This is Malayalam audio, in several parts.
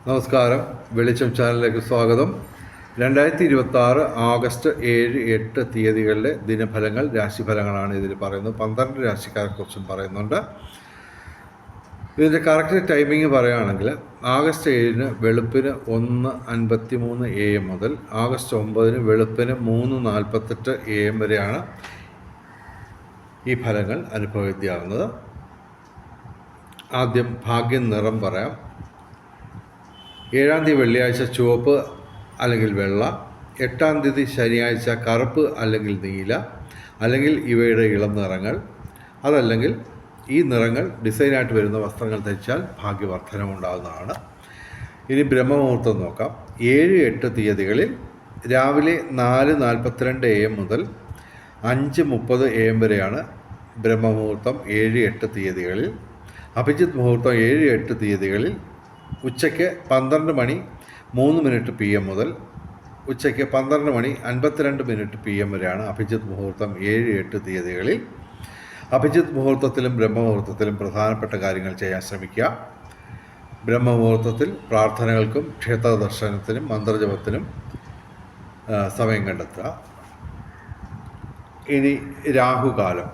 നമസ്കാരം. വെളിച്ചം ചാനലിലേക്ക് സ്വാഗതം. 2026 ആഗസ്റ്റ് 7, 8 തീയതികളിലെ ദിനഫലങ്ങൾ, രാശിഫലങ്ങളാണ് ഇതിൽ പറയുന്നത്. 12 രാശിക്കാരെക്കുറിച്ചും പറയുന്നുണ്ട്. ഇതിൻ്റെ കറക്റ്റ് ടൈമിങ് പറയുകയാണെങ്കിൽ ആഗസ്റ്റ് 7 വെളുപ്പിന് 1:53 AM മുതൽ ആഗസ്റ്റ് 9 വെളുപ്പിന് 3:48 AM വരെയാണ് ഈ ഫലങ്ങൾ അനുഭവവേദ്യമാകുന്നത്. ആദ്യം ഭാഗ്യം നിറം പറയാം. 7-ാം തീയതി വെള്ളിയാഴ്ച ചുവപ്പ് അല്ലെങ്കിൽ വെള്ള, 8-ാം തീയതി ശനിയാഴ്ച കറുപ്പ് അല്ലെങ്കിൽ നീല, അല്ലെങ്കിൽ ഇവയുടെ ഇളം നിറങ്ങൾ, അതല്ലെങ്കിൽ ഈ നിറങ്ങൾ ഡിസൈനായിട്ട് വരുന്ന വസ്ത്രങ്ങൾ ധരിച്ചാൽ ഭാഗ്യവർദ്ധനമുണ്ടാകുന്നതാണ്. ഇനി ബ്രഹ്മമുഹൂർത്തം നോക്കാം. 7-8 തീയതികളിൽ രാവിലെ 4:42 AM മുതൽ 5:30 AM വരെയാണ് ബ്രഹ്മമുഹൂർത്തം 7-8 തീയതികളിൽ. അഭിജിത്ത് മുഹൂർത്തം 7-8 തീയതികളിൽ ഉച്ചയ്ക്ക് 12:03 PM മുതൽ ഉച്ചയ്ക്ക് 12:52 PM വരെയാണ് അഭിജിത്ത് മുഹൂർത്തം 7-8 തീയതികളിൽ. അഭിജിത്ത് മുഹൂർത്തത്തിലും ബ്രഹ്മമുഹൂർത്തത്തിലും പ്രധാനപ്പെട്ട കാര്യങ്ങൾ ചെയ്യാൻ ശ്രമിക്കുക. ബ്രഹ്മമുഹൂർത്തത്തിൽ പ്രാർത്ഥനകൾക്കും ക്ഷേത്ര ദർശനത്തിനും മന്ത്രജപത്തിനും സമയം കണ്ടെത്തുക. ഇനി രാഹുകാലം.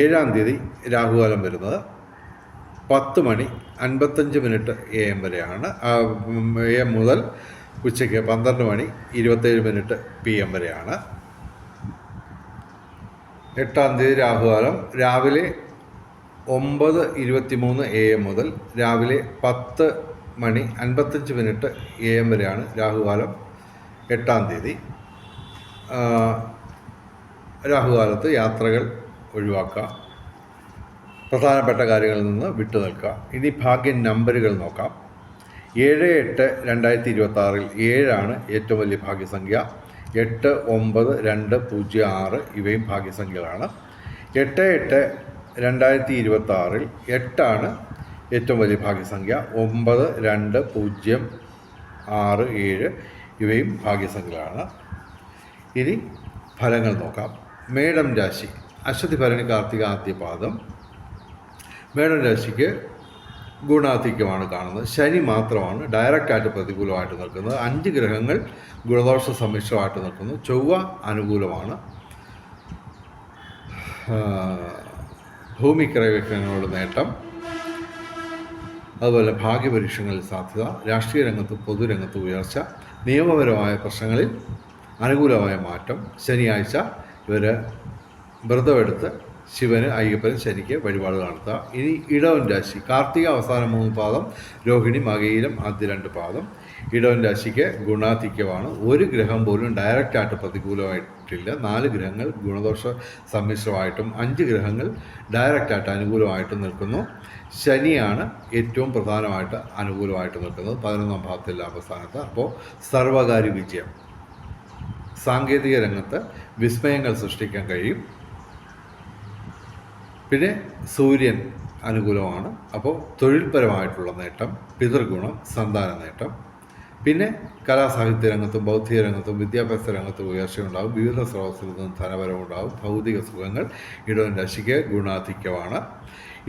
7-ാം തീയതി രാഹുകാലം വരുന്നത് 10:55 AM വരെയാണ്. AM മുതൽ ഉച്ചയ്ക്ക് 12:27 PM വരെയാണ്. 8-ാം തീയതി രാഹുകാലം രാവിലെ 9:23 AM മുതൽ രാവിലെ 10:55 AM വരെയാണ് രാഹുകാലം. 8-ാം തീയതി രാഹുകാലത്ത് യാത്രകൾ ഒഴിവാക്കുക, പ്രധാനപ്പെട്ട കാര്യങ്ങളിൽ നിന്ന് വിട്ടുനിൽക്കുക. ഇനി ഭാഗ്യ നമ്പറുകൾ നോക്കാം. 7-8 2026 7 ഏറ്റവും വലിയ ഭാഗ്യസംഖ്യ. 8, 9, 2, 0, 6 ഇവയും ഭാഗ്യസംഖ്യകളാണ്. 8-8 2026 8 ഏറ്റവും വലിയ ഭാഗ്യസംഖ്യ. 9, 2, 0, 6, 7 ഇവയും ഭാഗ്യസംഖ്യകളാണ്. ഇനി ഫലങ്ങൾ നോക്കാം. മേടം രാശി. അശ്വതി ഭരണി കാർത്തിക ആദ്യപാദം. മേടം രാശിക്ക് ഗുണാധിക്യമാണ് കാണുന്നത്. ശനി മാത്രമാണ് ഡയറക്റ്റായിട്ട് പ്രതികൂലമായിട്ട് നിൽക്കുന്നത്. 5 ഗ്രഹങ്ങൾ ഗുണദോഷ സമ്മിശ്രമായിട്ട് നിൽക്കുന്നു. ചൊവ്വ അനുകൂലമാണ്. ഭൂമി ക്രയവിക്രയങ്ങളോട് നേട്ടം, അതുപോലെ ഭാഗ്യപരീക്ഷണങ്ങളിൽ സാധ്യത, രാഷ്ട്രീയ രംഗത്തും പൊതുരംഗത്തും ഉയർച്ച, നിയമപരമായ പ്രശ്നങ്ങളിൽ അനുകൂലമായ മാറ്റം. ശനിയാഴ്ച ഇവർ വ്രതമെടുത്ത് ശിവന്, അയ്യപ്പന്, ശനിക്ക് വഴിപാട് നടത്തുക. ഇനി ഇടവൻ രാശി. കാർത്തിക അവസാന 3 പാദം, രോഹിണി മകയിരം ആദ്യ 2 പാദം. ഇടവൻ രാശിക്ക് ഗുണാധിക്യമാണ്. ഒരു ഗ്രഹം പോലും ഡയറക്റ്റായിട്ട് പ്രതികൂലമായിട്ടില്ല. 4 ഗ്രഹങ്ങൾ ഗുണദോഷ സമ്മിശ്രമായിട്ടും 5 ഗ്രഹങ്ങൾ ഡയറക്റ്റായിട്ട് അനുകൂലമായിട്ടും നിൽക്കുന്നു. ശനിയാണ് ഏറ്റവും പ്രധാനമായിട്ട് അനുകൂലമായിട്ട് നിൽക്കുന്നത്, 11-ാം ഭാവത്തിൽ ലാഭസ്ഥാനത്ത്. അപ്പോൾ സർവകാര്യ വിജയം, സാങ്കേതിക രംഗത്ത് വിസ്മയങ്ങൾ സൃഷ്ടിക്കാൻ കഴിയും. പിന്നെ സൂര്യൻ അനുകൂലമാണ്. അപ്പോൾ തൊഴിൽപരമായിട്ടുള്ള നേട്ടം, പിതൃഗുണം, സന്താന നേട്ടം. പിന്നെ കലാസാഹിത്യ രംഗത്തും ബൗദ്ധിക രംഗത്തും വിദ്യാഭ്യാസ രംഗത്തും ഉയർച്ചയുണ്ടാകും. വിവിധ സ്രോതസ്സിൽ നിന്നും ധനപരമുണ്ടാകും. ഭൗതിക സുഖങ്ങൾ. ഇടവൻ രാശിക്ക് ഗുണാധിക്യമാണ്.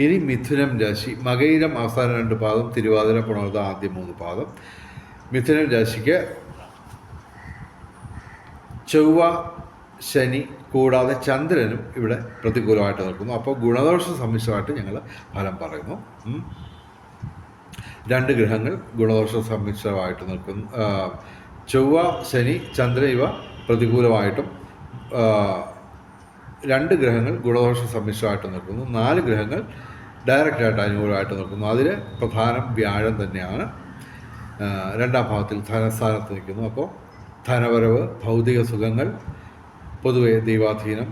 ഇനി മിഥുനം രാശി. മകയിരം അവസാന 2 പാദം, തിരുവാതിര പുണർത ആദ്യ 3 പാദം. മിഥുനം രാശിക്ക് ചൊവ്വ, ശനി കൂടാതെ ചന്ദ്രനും ഇവിടെ പ്രതികൂലമായിട്ട് നിൽക്കുന്നു. അപ്പോൾ ഗുണദോഷ സമ്മിശ്രമായിട്ട് ഞങ്ങൾ ഫലം പറയുന്നു. 2 ഗ്രഹങ്ങൾ ഗുണദോഷ സമ്മിശ്രമായിട്ട് നിൽക്കുന്നു. ചൊവ്വ, ശനി, ചന്ദ്രൻ ഇവ പ്രതികൂലമായിട്ടും 2 ഗ്രഹങ്ങൾ ഗുണദോഷ സമ്മിശ്രമായിട്ട് നിൽക്കുന്നു. 4 ഗ്രഹങ്ങൾ ഡയറക്റ്റായിട്ട് അനുകൂലമായിട്ട് നിൽക്കുന്നു. അതിൽ പ്രധാനം വ്യാഴം തന്നെയാണ്. 2-ാം ഭാവത്തിൽ ധനസ്ഥാനത്ത് നിൽക്കുന്നു. അപ്പോൾ ധനവരവ്, ഭൗതിക സുഖങ്ങൾ, പൊതുവെ ദൈവാധീനം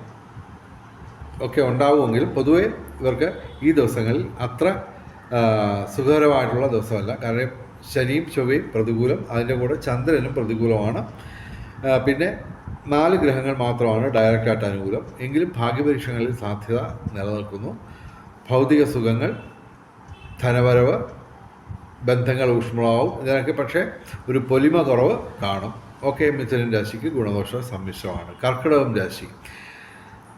ഒക്കെ ഉണ്ടാവുമെങ്കിലും പൊതുവെ ഇവർക്ക് ഈ ദിവസങ്ങളിൽ അത്ര സുഖകരമായിട്ടുള്ള ദിവസമല്ല. കാരണം ശനിയും ചൊവ്വയും പ്രതികൂലം, അതിൻ്റെ കൂടെ ചന്ദ്രനും പ്രതികൂലമാണ്. പിന്നെ 4 ഗ്രഹങ്ങൾ മാത്രമാണ് ഡയറക്റ്റായിട്ട് അനുകൂലം. എങ്കിലും ഭാഗ്യപരീക്ഷണങ്ങളിൽ സാധ്യത നിലനിൽക്കുന്നു. ഭൗതിക സുഖങ്ങൾ, ധനവരവ്, ബന്ധങ്ങൾ ഊഷ്മളാവും. ഇതിനൊക്കെ പക്ഷേ ഒരു പൊലിമ കുറവ് കാണും. ഓക്കെ. മിഥുനൻ രാശിക്ക് ഗുണദോഷ സമ്മിശ്രമാണ്. കർക്കിടകം രാശി.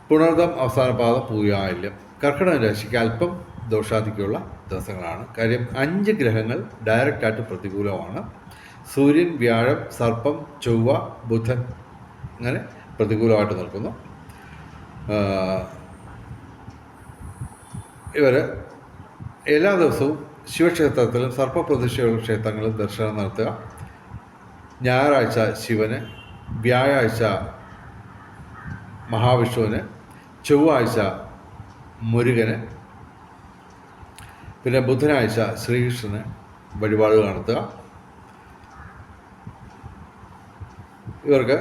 പുണർദം അവസാന പാദം, പൂയാല്യം. കർക്കിടക രാശിക്ക് അല്പം ദോഷാധിക്യമുള്ള ദിവസങ്ങളാണ്. കാര്യം 5 ഗ്രഹങ്ങൾ ഡയറക്റ്റായിട്ട് പ്രതികൂലമാണ്. സൂര്യൻ, വ്യാഴം, സർപ്പം, ചൊവ്വ, ബുധൻ അങ്ങനെ പ്രതികൂലമായിട്ട് നിൽക്കുന്നു. ഇവർ എല്ലാ ദിവസവും ശിവക്ഷേത്രത്തിലും സർപ്പപ്രതിഷ്ഠയുള്ള ക്ഷേത്രങ്ങളിലും ദർശനം നടത്തുക. ഞായറാഴ്ച ശിവന്, വ്യാഴാഴ്ച മഹാവിഷ്ണുവിന്, ചൊവ്വാഴ്ച മുരുകന്, പിന്നെ ബുധനാഴ്ച ശ്രീകൃഷ്ണന് വഴിപാടുകൾ നടത്തുക. ഇവർക്ക്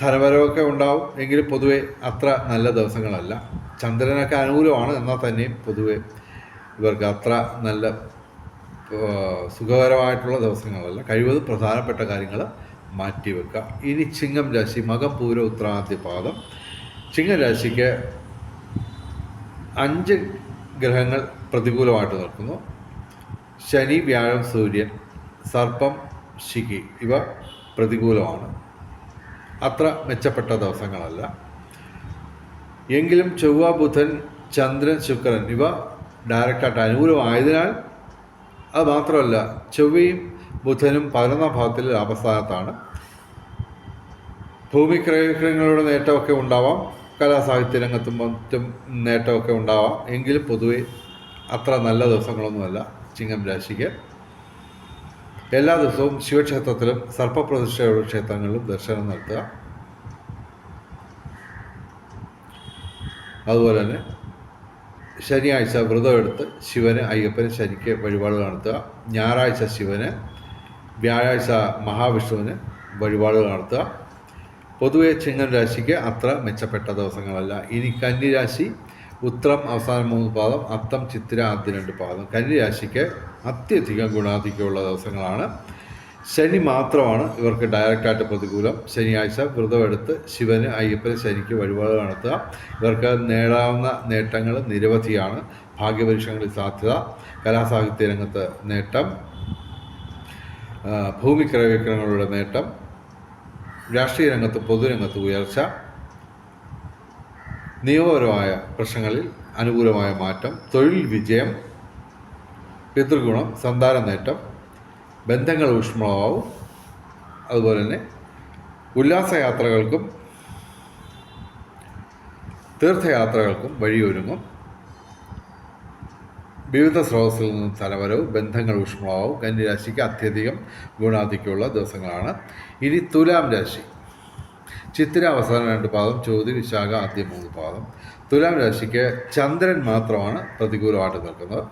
ധനവരവൊക്കെ ഉണ്ടാവും, എങ്കിലും പൊതുവെ അത്ര നല്ല ദിവസങ്ങളല്ല. ചന്ദ്രനൊക്കെ അനുകൂലമാണ്, എന്നാൽ തന്നെയും പൊതുവെ ഇവർക്ക് അത്ര നല്ല സുഖകരമായിട്ടുള്ള ദിവസങ്ങളല്ല. കഴിവതും പ്രധാനപ്പെട്ട കാര്യങ്ങൾ മാറ്റിവെക്കുക. ഇനി ചിങ്ങം രാശി, മകം, പൂര, ഉത്രാദ്യ പാദം. ചിങ്ങം രാശിക്ക് 5 ഗ്രഹങ്ങൾ പ്രതികൂലമായിട്ട് നിൽക്കുന്നു. ശനി, വ്യാഴം, സൂര്യൻ, സർപ്പം, ശിഖി ഇവ പ്രതികൂലമാണ്. അത്ര മെച്ചപ്പെട്ട ദിവസങ്ങളല്ല. എങ്കിലും ചൊവ്വ, ബുധൻ, ചന്ദ്രൻ, ശുക്രൻ ഇവ ഡയറക്റ്റായിട്ട് അനുകൂലമായതിനാൽ, അത് മാത്രമല്ല ചൊവ്വയും ബുധനും 11ാം ഭാവത്തിൽ ലാഭസ്ഥാനത്താണ്. ഭൂമിക്രയങ്ങളുടെ നേട്ടമൊക്കെ ഉണ്ടാവാം, കലാസാഹിത്യ രംഗത്തും മറ്റും നേട്ടമൊക്കെ ഉണ്ടാവാം. എങ്കിലും പൊതുവെ അത്ര നല്ല ദിവസങ്ങളൊന്നുമല്ല ചിങ്ങം രാശിക്ക്. എല്ലാ ദിവസവും ശിവക്ഷേത്രത്തിലും സർപ്പപ്രതിഷ്ഠയുള്ള ക്ഷേത്രങ്ങളിലും ദർശനം നടത്തുക. അതുപോലെ തന്നെ ശനിയാഴ്ച വ്രതമെടുത്ത് ശിവന്, അയ്യപ്പന്, ശനിക്ക് വഴിപാട് നടത്തുക. ഞായറാഴ്ച ശിവന്, വ്യാഴാഴ്ച മഹാവിഷ്ണുവിന് വഴിപാടുകൾ നടത്തുക. പൊതുവെ ചിങ്ങം രാശിക്ക് അത്ര മെച്ചപ്പെട്ട ദിവസങ്ങളല്ല. ഇനി കന്നിരാശി, ഉത്രം അവസാന 3 പാദം, അത്തം, ചിത്തിര ആദ്യ 2 പാദം. കന്നിരാശിക്ക് അത്യധികം ഗുണാധിക്യമുള്ള ദിവസങ്ങളാണ്. ശനി മാത്രമാണ് ഇവർക്ക് ഡയറക്റ്റായിട്ട് പ്രതികൂലം. ശനിയാഴ്ച വ്രതമെടുത്ത് ശിവന്, അയ്യപ്പന്, ശനിക്ക് വഴിപാട് നടത്തുക. ഇവർക്ക് നേടാവുന്ന നേട്ടങ്ങൾ നിരവധിയാണ്. ഭാഗ്യപരീക്ഷണങ്ങളിൽ സാധ്യത, കലാസാഹിത്യ രംഗത്ത് നേട്ടം, ഭൂമിക്രയവിക്രയങ്ങളുടെ നേട്ടം, രാഷ്ട്രീയ രംഗത്ത് പൊതുരംഗത്ത് ഉയർച്ച, നിയമപരമായ പ്രശ്നങ്ങളിൽ അനുകൂലമായ മാറ്റം, തൊഴിൽ വിജയം, പിതൃഗുണം, സന്താന നേട്ടം, ബന്ധങ്ങൾ ഊഷ്മളമാവും. അതുപോലെ തന്നെ ഉല്ലാസയാത്രകൾക്കും തീർത്ഥയാത്രകൾക്കും വഴിയൊരുങ്ങും. വിവിധ സ്രോതസ്സിൽ നിന്നും ധനവരവും, ബന്ധങ്ങൾ ഊഷ്മളമാവും. കന്നിരാശിക്ക് അത്യധികം ഗുണാധിക്യമുള്ള ദിവസങ്ങളാണ്. ഇനി തുലാം രാശി, ചിത്തിര അവസാന 2 പാദം, ചോതി, വിശാഖ ആദ്യ 3 പാദം. തുലാം രാശിക്ക് ചന്ദ്രൻ മാത്രമാണ് പ്രതികൂലമായിട്ട് നിൽക്കുന്നത്.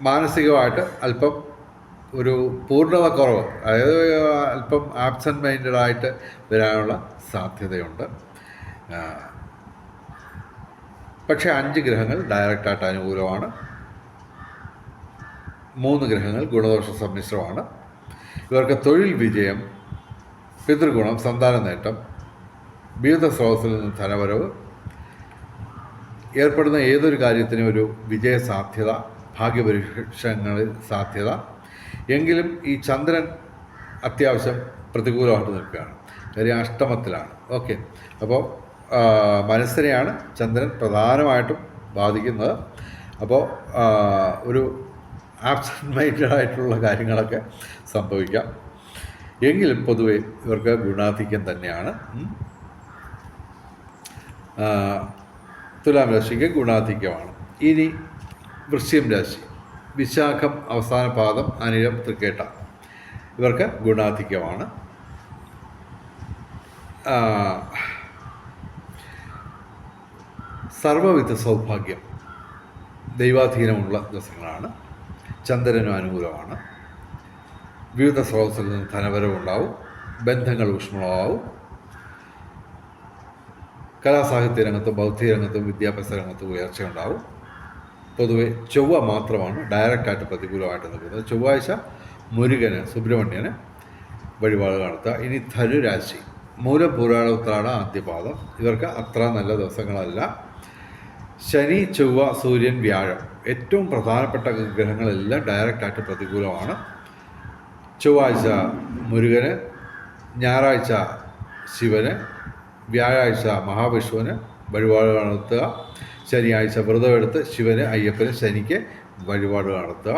മാനസികമായിട്ട് അല്പം ഒരു പൂർണ്ണത കുറവ്, അതായത് അല്പം ആബ്സെൻറ്റ് മൈൻഡഡായിട്ട് വരാനുള്ള സാധ്യതയുണ്ട്. പക്ഷേ 5 ഗ്രഹങ്ങൾ ഡയറക്റ്റായിട്ട് അനുകൂലമാണ്. 3 ഗ്രഹങ്ങൾ ഗുണദോഷ സമ്മിശ്രമാണ്. ഇവർക്ക് തൊഴിൽ വിജയം, പിതൃഗുണം, സന്താന നേട്ടം, വിവിധ സ്രോതസ്സിൽ നിന്ന് ധനവരവ്, ഏർപ്പെടുന്ന ഏതൊരു കാര്യത്തിനും ഒരു വിജയ സാധ്യത, ഭാഗ്യപരീക്ഷങ്ങളിൽ സാധ്യത. എങ്കിലും ഈ ചന്ദ്രൻ അത്യാവശ്യം പ്രതികൂലമായിട്ട് നിൽക്കുകയാണ്. കാര്യം അഷ്ടമത്തിലാണ്. ഓക്കെ, അപ്പോൾ മനസ്സിനെയാണ് ചന്ദ്രൻ പ്രധാനമായിട്ടും ബാധിക്കുന്നത്. അപ്പോൾ ഒരു ആബ്സെൻറ്റ് മൈൻഡായിട്ടുള്ള കാര്യങ്ങളൊക്കെ സംഭവിക്കാം. എങ്കിലും പൊതുവെ ഇവർക്ക് ഗുണാധിക്യം തന്നെയാണ്. തുലാം രാശിക്ക് ഗുണാധിക്യമാണ്. ഇനി വൃശ്ചികം രാശി, വിശാഖം അവസാന പാദം, അനിഴം, തൃക്കേട്ട ഇവർക്ക് ഗുണാധിക്യമാണ്. സർവവിധ സൗഭാഗ്യം, ദൈവാധീനമുള്ള ദിവസങ്ങളാണ്. ചന്ദ്രനും അനുകൂലമാണ്. വിവിധ സ്രോതസ്സിൽ നിന്ന് ധനവരവുണ്ടാവും, ബന്ധങ്ങൾ ഊഷ്മളമാവും. കലാസാഹിത്യ രംഗത്തും ബൗദ്ധിക രംഗത്തും വിദ്യാഭ്യാസ രംഗത്തും ഉയർച്ചയുണ്ടാവും. പൊതുവെ ചൊവ്വ മാത്രമാണ് ഡയറക്റ്റായിട്ട് പ്രതികൂലമായിട്ട് നിൽക്കുന്നത്. ചൊവ്വാഴ്ച മുരുകന്, സുബ്രഹ്മണ്യന് വഴിപാട് നടത്തുക. ഇനി ധനുരാശി, മൂലം, പൂരാട, ഉത്രാട ആദ്യ പാദം ഇവർക്ക് അത്ര നല്ല ദിവസങ്ങളല്ല. ശനി, ചൊവ്വ, സൂര്യൻ, വ്യാഴം ഏറ്റവും പ്രധാനപ്പെട്ട ഗ്രഹങ്ങളെല്ലാം ഡയറക്റ്റായിട്ട് പ്രതികൂലമാണ്. ചൊവ്വാഴ്ച മുരുകന്, ഞായറാഴ്ച ശിവന്, വ്യാഴാഴ്ച മഹാവിഷ്ണുവിന് വഴിപാട് നടത്തുക. ശനിയാഴ്ച വ്രതമെടുത്ത് ശിവന് അയ്യപ്പന് ശനിക്ക് വഴിപാട് നടത്തുക.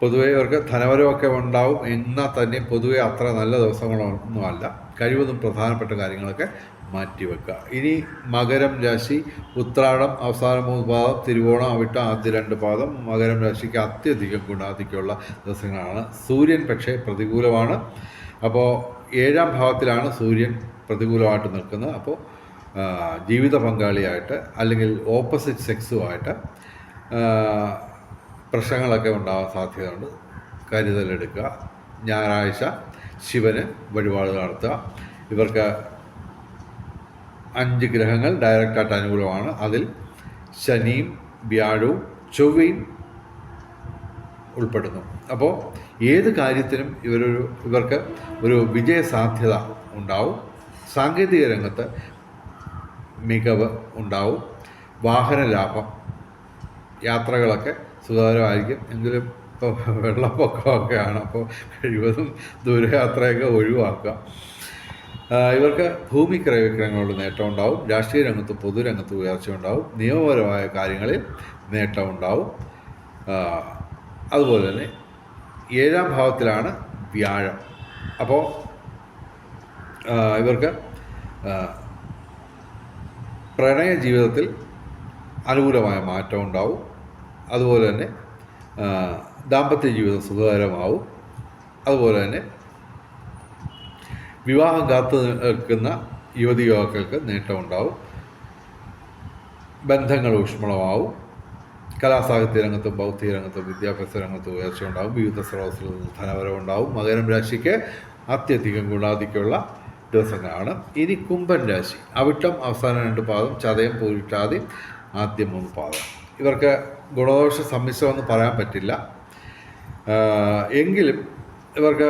പൊതുവെ ഇവർക്ക് ധനവരമൊക്കെ ഉണ്ടാവും, എന്നാൽ തന്നെ പൊതുവെ അത്ര നല്ല ദിവസങ്ങളൊന്നുമല്ല. കഴിവതും പ്രധാനപ്പെട്ട കാര്യങ്ങളൊക്കെ മാറ്റിവെക്കുക. ഇനി മകരം രാശി, ഉത്രാടം അവസാന 3 പാദം, തിരുവോണം അവിട്ടം ആദ്യ 2 പാദം. മകരം രാശിക്ക് അത്യധികം ഗുണാധിക്യമുള്ള ദിവസങ്ങളാണ്. സൂര്യൻ പക്ഷേ പ്രതികൂലമാണ്. അപ്പോൾ 7ാം ഭാവത്തിലാണ് സൂര്യൻ പ്രതികൂലമായിട്ട് നിൽക്കുന്നത്. അപ്പോൾ ജീവിത പങ്കാളിയായിട്ട് അല്ലെങ്കിൽ ഓപ്പോസിറ്റ് സെക്സുമായിട്ട് പ്രശ്നങ്ങളൊക്കെ ഉണ്ടാകാൻ സാധ്യതയുണ്ട്. കരുതലെടുക്കുക. ഞായറാഴ്ച ശിവന് വഴിപാട് നടത്തുക. ഇവർക്ക് 5 ഗ്രഹങ്ങൾ ഡയറക്റ്റായിട്ട് അനുകൂലമാണ്. അതിൽ ശനിയും വ്യാഴവും ചൊവ്വയും ഉൾപ്പെടുന്നു. അപ്പോൾ ഏത് കാര്യത്തിനും ഇവർക്ക് ഒരു വിജയസാധ്യത ഉണ്ടാവും. സാങ്കേതിക രംഗത്ത് മികവ് ഉണ്ടാവും. വാഹന ലാഭം, യാത്രകളൊക്കെ സുഖകരമായിരിക്കും. എങ്കിലും ഇപ്പോൾ വെള്ളപ്പൊക്കമൊക്കെയാണ്, അപ്പോൾ കഴിവതും ദൂരയാത്രയൊക്കെ ഒഴിവാക്കുക. ഇവർക്ക് ഭൂമി ക്രയവിക്രയങ്ങളുടെ നേട്ടം ഉണ്ടാവും. രാഷ്ട്രീയ രംഗത്തും പൊതുരംഗത്തും ഉയർച്ച ഉണ്ടാവും. നിയമപരമായ കാര്യങ്ങളിൽ നേട്ടം ഉണ്ടാവും. അതുപോലെ തന്നെ 7ാം ഭാവത്തിലാണ് വ്യാഴം. അപ്പോൾ ഇവർക്ക് പ്രണയ ജീവിതത്തിൽ അനുകൂലമായ മാറ്റം ഉണ്ടാവും. അതുപോലെ തന്നെ ദാമ്പത്യ ജീവിതം സുഖകരമാവും. അതുപോലെ തന്നെ വിവാഹം കാത്തു നിൽക്കുന്ന യുവതി യുവാക്കൾക്ക് നേട്ടമുണ്ടാവും. ബന്ധങ്ങൾ ഊഷ്മളമാവും. കലാസാഹിത്യ രംഗത്തും ബൗദ്ധിക രംഗത്തും വിദ്യാഭ്യാസ രംഗത്തും ഉയർച്ച ഉണ്ടാവും. വിവിധ സ്രോതസ്സിൽ നിന്ന് ധനവരവുണ്ടാവും. മകരം രാശിക്ക് അത്യധികം ഗുണാധിക്യമുള്ള ദിവസങ്ങളാണ്. ഇനി കുംഭൻ രാശി, അവിട്ടം അവസാന 2 പാദം, ചതയം പൂരിട്ടാതി ആദ്യ 3 പാദം. ഇവർക്ക് ഗുണദോഷ സമ്മിശ്രമെന്ന് പറയാൻ പറ്റില്ല. എങ്കിലും ഇവർക്ക്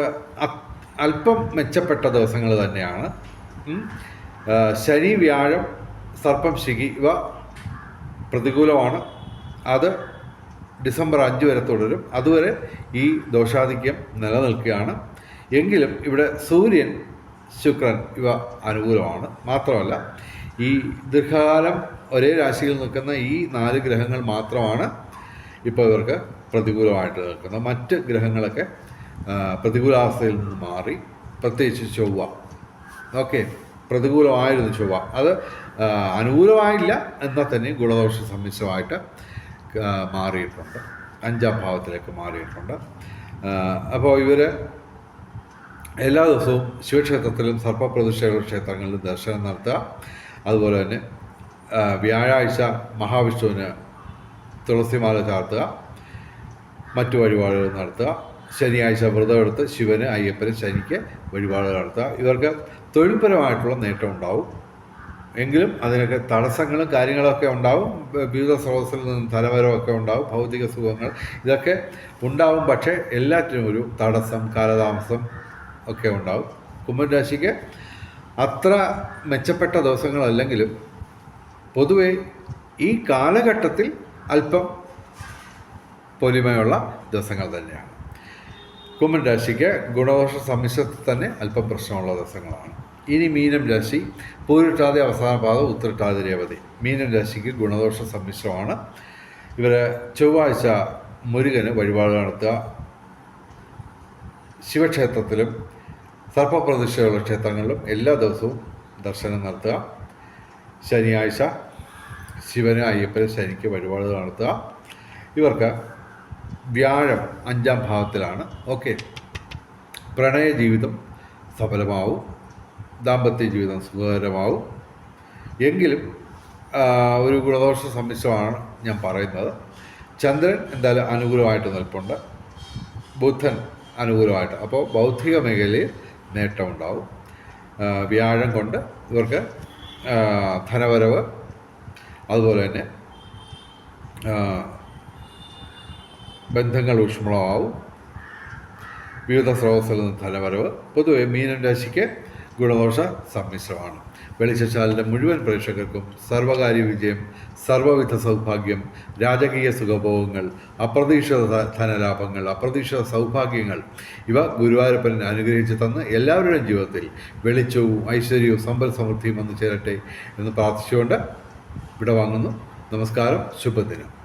അല്പം മെച്ചപ്പെട്ട ദിവസങ്ങൾ തന്നെയാണ്. ശനി വ്യാഴം സർപ്പം ശിഖി ഇവ പ്രതികൂലമാണ്. അത് ഡിസംബർ 5 വരെ തുടരും. അതുവരെ ഈ ദോഷാധിക്യം നിലനിൽക്കുകയാണ്. എങ്കിലും ഇവിടെ സൂര്യൻ ശുക്രൻ ഇവ അനുകൂലമാണ്. മാത്രമല്ല ഈ ദീർഘകാലം ഒരേ രാശിയിൽ നിൽക്കുന്ന ഈ 4 ഗ്രഹങ്ങൾ മാത്രമാണ് ഇപ്പോൾ ഇവർക്ക് പ്രതികൂലമായിട്ട് നിൽക്കുന്നത്. മറ്റ് ഗ്രഹങ്ങളൊക്കെ പ്രതികൂലാവസ്ഥയിൽ നിന്ന് മാറി. പ്രത്യേകിച്ച് ചൊവ്വ, ഓക്കെ, പ്രതികൂലമായിരുന്നു ചൊവ്വ. അത് അനുകൂലമായില്ല എന്നാൽ തന്നെ ഗുണദോഷ സമ്മിശ്രമായിട്ട് മാറിയിട്ടുണ്ട്. 5ാം ഭാവത്തിലേക്ക് മാറിയിട്ടുണ്ട്. അപ്പോൾ ഇവർ എല്ലാ ദിവസവും ശിവക്ഷേത്രത്തിലും സർപ്പപ്രതിഷ്ഠയുള്ള ക്ഷേത്രങ്ങളിലും ദർശനം നടത്തുക. അതുപോലെ തന്നെ വ്യാഴാഴ്ച മഹാവിഷ്ണുവിന് തുളസിമാല ചാർത്തുക, മറ്റു വഴിപാടുകൾ നടത്തുക. ശനിയാഴ്ച വ്രതമെടുത്ത് ശിവന് അയ്യപ്പന് ശനിക്ക് വഴിപാടുകൾ നടത്തുക. ഇവർക്ക് തൊഴിൽപരമായിട്ടുള്ള നേട്ടം ഉണ്ടാവും. എങ്കിലും അതിനൊക്കെ തടസ്സങ്ങളും കാര്യങ്ങളൊക്കെ ഉണ്ടാവും. വിവിധ സ്രോതസ്സിൽ നിന്നും ധനവരമൊക്കെ ഉണ്ടാവും. ഭൗതിക സുഖങ്ങൾ ഇതൊക്കെ ഉണ്ടാവും. പക്ഷേ എല്ലാറ്റിനും ഒരു തടസ്സം, കാലതാമസം ഒക്കെ ഉണ്ടാവും. കുംഭൻ രാശിക്ക് അത്ര മെച്ചപ്പെട്ട ദിവസങ്ങളല്ലെങ്കിലും പൊതുവെ ഈ കാലഘട്ടത്തിൽ അല്പം പൊലിമയുള്ള ദിവസങ്ങൾ തന്നെയാണ്. കുംഭൻ രാശിക്ക് ഗുണദോഷ സമ്മിശ്രത്തിൽ തന്നെ അല്പം പ്രശ്നമുള്ള ദിവസങ്ങളാണ്. ഇനി മീനം രാശി, പൂരിട്ടാതി അവസാന പാദം, ഉത്രട്ടാതി രേവതി. മീനം രാശിക്ക് ഗുണദോഷ സമ്മിശ്രമാണ്. ഇവർ ചൊവ്വാഴ്ച മുരുകന് വഴിപാട് നടത്തുക. ശിവക്ഷേത്രത്തിലും സർപ്പപ്രതിഷ്ഠയുള്ള ക്ഷേത്രങ്ങളിലും എല്ലാ ദിവസവും ദർശനം നടത്തുക. ശനിയാഴ്ച ശിവന് അയ്യപ്പന് ശനിക്ക് വഴിപാട് നടത്തുക. ഇവർക്ക് വ്യാഴം 5ാം ഭാവത്തിലാണ്. ഓക്കെ, പ്രണയ ജീവിതം സഫലമാവും. ദാമ്പത്യ ജീവിതം സുഖകരമാവും. എങ്കിലും ഒരു ഗുണദോഷ സമ്മിശ്രമാണ് ഞാൻ പറയുന്നത്. ചന്ദ്രൻ എന്തായാലും അനുകൂലമായിട്ട് നിൽപ്പുണ്ട്. ബുധൻ അനുകൂലമായിട്ട്. അപ്പോൾ ബൗദ്ധിക മേഖലയിൽ നേട്ടമുണ്ടാവും. വ്യാഴം കൊണ്ട് ഇവർക്ക് ധനവരവ്, അതുപോലെ തന്നെ ബന്ധങ്ങൾ ഊഷ്മളമാവും. വിവിധ സ്രോതസ്സിൽ നിന്ന് ധനവരവ്. പൊതുവെ മീനം രാശിക്ക് ഗുണദോഷ സമ്മിശ്രമാണ്. വെളിച്ചച്ചാലിൻ്റെ മുഴുവൻ പ്രേക്ഷകർക്കും സർവകാര്യ വിജയം, സർവവിധ സൗഭാഗ്യം, രാജകീയ സുഖഭോഗങ്ങൾ, അപ്രതീക്ഷിത ധനലാഭങ്ങൾ, അപ്രതീക്ഷിത സൗഭാഗ്യങ്ങൾ ഇവ ഗുരുവായൂരപ്പൻ അനുഗ്രഹിച്ച് തന്ന് എല്ലാവരുടെയും ജീവിതത്തിൽ വെളിച്ചവും ഐശ്വര്യവും സമ്പൽ സമൃദ്ധിയും വന്നു ചേരട്ടെ എന്ന് പ്രാർത്ഥിച്ചുകൊണ്ട് വിട വാങ്ങുന്നു. നമസ്കാരം, ശുഭദിനം.